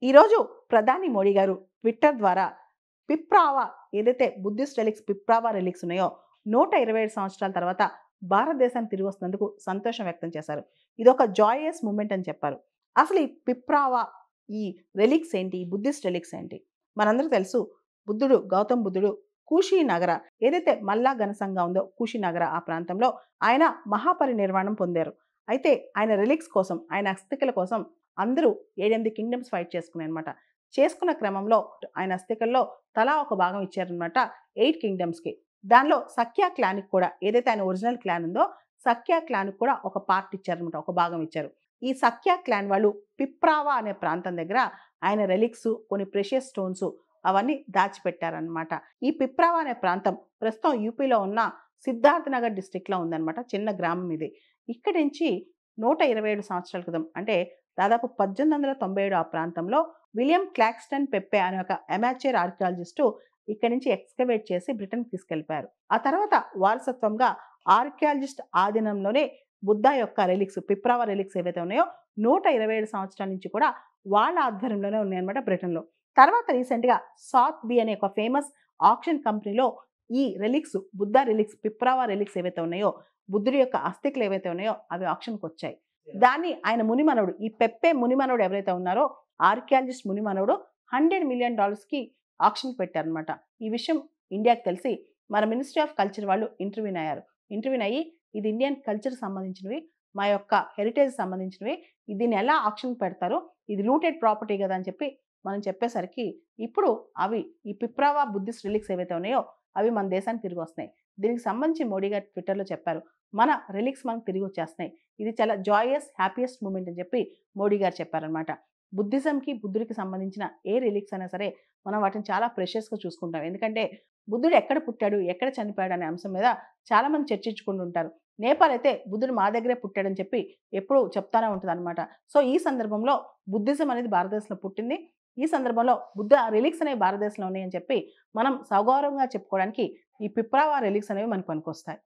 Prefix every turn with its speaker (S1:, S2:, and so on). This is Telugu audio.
S1: ఈరోజు ప్రధాని మోడీ గారు ట్విట్టర్ ద్వారా పిప్రావా ఏదైతే బుద్ధిస్ట్ రెలిక్స్ పిప్రావా రెలిక్స్ ఉన్నాయో 127 సంవత్సరాల తర్వాత భారతదేశానికి తిరిగి వస్తున్నందుకు సంతోషం వ్యక్తం చేశారు. ఇదొక జాయస్ మూమెంట్ అని చెప్పారు. అసలు ఈ పిప్రావా ఈ రెలిక్స్ ఏంటి? ఈ బుద్ధిస్ట్ రెలిక్స్ ఏంటి? మనందరికీ తెలుసు గౌతమ్ బుద్ధుడు కుషినగర ఏదైతే మల్లా ఘనసంగా ఉందో కుషినగర ఆ ప్రాంతంలో ఆయన మహాపరినిర్వాణం పొందారు. అయితే ఆయన రెలిక్స్ కోసం ఆయన అస్థికల కోసం అందరూ 7 కింగ్డమ్స్ ఫైట్ చేసుకున్నారనమాట. చేసుకున్న క్రమంలో ఆయన అస్థికల్లో తలా ఒక భాగం ఇచ్చారనమాట 8 కింగ్డమ్స్‌కి. దానిలో సఖ్య క్లాన్‌కి కూడా ఏదైతే ఆయన ఒరిజినల్ క్లాన్ ఉందో సఖ్య క్లాన్‌కి కూడా ఒక పార్ట్ ఇచ్చారనమాట. ఒక భాగం ఇచ్చారు. ఈ సఖ్య క్లాన్ వాళ్ళు పిప్రావా అనే ప్రాంతం దగ్గర ఆయన రెలిక్స్ కొన్ని ప్రెషియస్ స్టోన్స్ అవన్నీ దాచిపెట్టారనమాట. ఈ పిప్రావా అనే ప్రాంతం ప్రస్తుతం యూపీలో ఉన్న సిద్ధార్థ్ నగర్ డిస్ట్రిక్ట్‌లో ఉందనమాట. చిన్న గ్రామం ఇది. ఇక్కడి నుంచి 127 సంవత్సరాల క్రితం అంటే దాదాపు 1897 ఆ ప్రాంతంలో విలియం క్లాక్స్టన్ పెప్పే అనే ఒక అమాచ్యూర్ ఆర్కియాలజిస్టు ఇక్కడి నుంచి ఎక్స్కవేట్ చేసి బ్రిటన్‌కి తీసుకెళ్ళిపోయారు. ఆ తర్వాత వారసత్వంగా ఆర్కియాలజిస్ట్ ఆధీనంలోనే బుద్ధ యొక్క రెలిక్స్ పిప్రావా రెలిక్స్ ఏవైతే ఉన్నాయో 127 సంవత్సరాల నుంచి కూడా వాళ్ళ ఆధ్వర్యంలోనే ఉన్నాయన్నమాట బ్రిటన్‌లో. తర్వాత రీసెంట్‌గా సాత్‌బీ అనే ఒక ఫేమస్ ఆక్షన్ కంపెనీలో ఈ రెలిక్స్ బుద్ధ రెలిక్స్ పిప్రావా రెలిక్స్ ఏవైతే ఉన్నాయో బుద్ధుడి యొక్క అస్థికలు ఏవైతే ఉన్నాయో అవి ఆక్షన్‌కొచ్చాయి. దాన్ని ఆయన మునిమనుడు ఈ పెప్పే మునిమనుడు ఎవరైతే ఉన్నారో ఆర్కియాలజిస్ట్ మునిమనుడు $100 మిలియన్ ఆక్షన్‌కి పెట్టారనమాట. ఈ విషయం ఇండియాకి తెలిసి మన మినిస్ట్రీ ఆఫ్ కల్చర్ వాళ్ళు ఇంటర్వ్యూన్ అయ్యారు. ఇంటర్వ్యూన్ అయ్యి ఇది ఇండియన్ కల్చర్‌కి సంబంధించినవి, మా యొక్క హెరిటేజ్‌కి సంబంధించినవి. దీన్ని ఎలా ఆక్షన్‌కి పెడతారు? ఇది లూటెడ్ ప్రాపర్టీ కదా అని చెప్పి మనం చెప్పేసరికి ఇప్పుడు అవి ఈ పిప్రావా బుద్ధిస్ట్ రిలిక్స్ ఏవైతే ఉన్నాయో అవి మన దేశానికి తిరిగి వస్తున్నాయి. దీనికి సంబంధించి మోడీ గారు ట్విట్టర్‌లో చెప్పారు. మన రిలిక్స్ మనకు తిరిగి వచ్చేస్తున్నాయి. ఇది చాలా జాయస్ హ్యాపీయెస్ట్ మూమెంట్ అని చెప్పి మోడీ గారు చెప్పారనమాట. బుద్ధిజంకి బుద్ధుడికి సంబంధించిన ఏ రిలిక్స్ అయినా సరే మనం వాటిని చాలా ప్రెషియస్‌గా చూసుకుంటాం. ఎందుకంటే బుద్ధుడు ఎక్కడ పుట్టాడు? ఎక్కడ చనిపోయాడు? అనే అంశం మీద చాలామంది చర్చించుకుంటూ ఉంటారు. నేపాల్ అయితే బుద్ధుడు మా దగ్గరే పుట్టాడని చెప్పి ఎప్పుడూ చెప్తానే ఉంటదనమాట. సో, ఈ సందర్భంలో బుద్ధిజం అనేది భారతదేశంలో పుట్టింది. ఈ సందర్భంలో బుద్ధ రిలిక్స్ అనేవి భారతదేశంలో ఉన్నాయని చెప్పి మనం సగౌరవంగా చెప్పుకోవడానికి ఈ పిప్రావా రిలిక్స్ అనేవి మనకు పనికొస్తాయి.